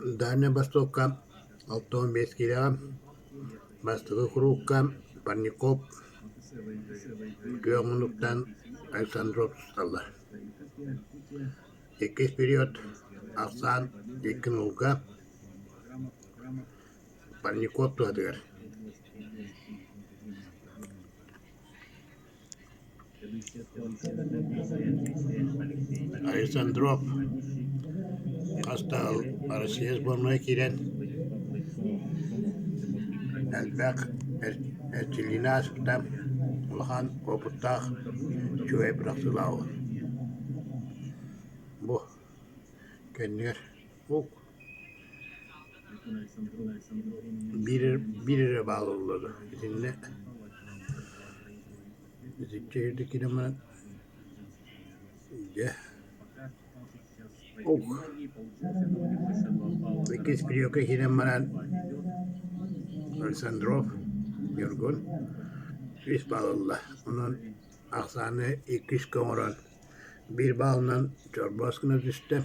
Дальняя Востокка, Алтон Бескиля, Бастығы Хурукка, Парникоп, Күйомунуктан Александров тұсталды. Еккес период Ақсан, Екін Улга, Парникоп туадығар. Александров Қастал Россия сборной кирен Әлбәқ Әртилинас там Улхан Опыттақ Чуай Брақсылауы. Бұ кәннер ұқ бірі бағы олады. Езінне Зикчерді кинеман ұқ Екес периодка кинеман Александров Йоргон үш бағылы. Onun ақсаны 200 көңірін bir bağından çorbasına düştü.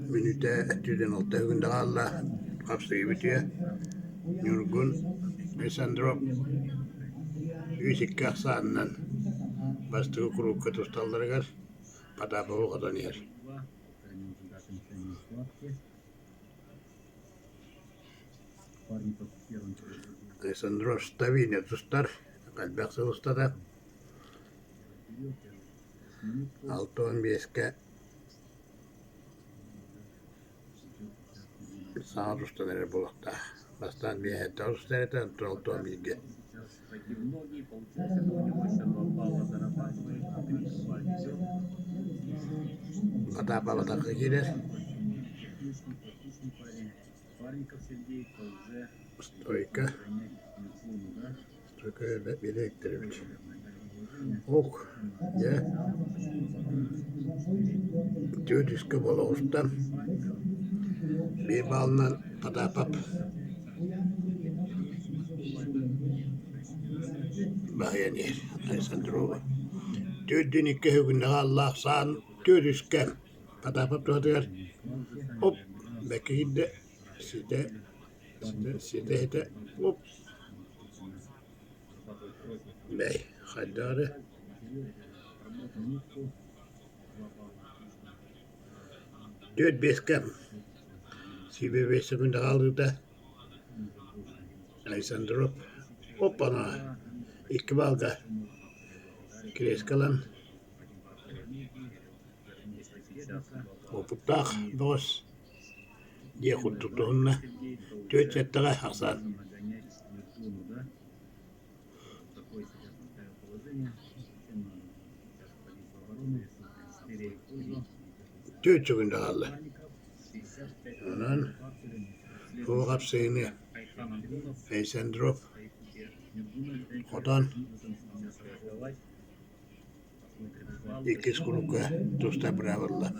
Minüte etüden 6 günde kaldı. Kapsayı bitiyor. Yorgun Alexandrov 102 aksanından bastığı kuru katustalları kar. Patapavı kazanıyor. Alexandrov Stavine tutar. Kalbek sıvıstada. 6-15'ke sağ tustanları bulakta. Bastan bir hette tustanırdan 6-15'ke. Patapavı takı girer. Стойка. Стойка Викторович. Ок. Я. Тюдишка Волостан. Bir balından patapap. Bayanir. Alexandrova. Tüdün 2 günde Allah sağın tüdüşke. Patapap tuhatıyor. Hop. Bekleyin de Sizde hede hop. Bey, haddare. Dört beskem. Sibe 5 sekunda kaldı da. Alexandrov. Hoppana. 2 balga. Kreskalan. Hoputtak. Dos. Diye kuttuğunda tüy çettere Hasan. Tüy çökünde kaldı. Onun bu kapsayını Alexandrov odan ikiz kurukka tusta bırakırlar.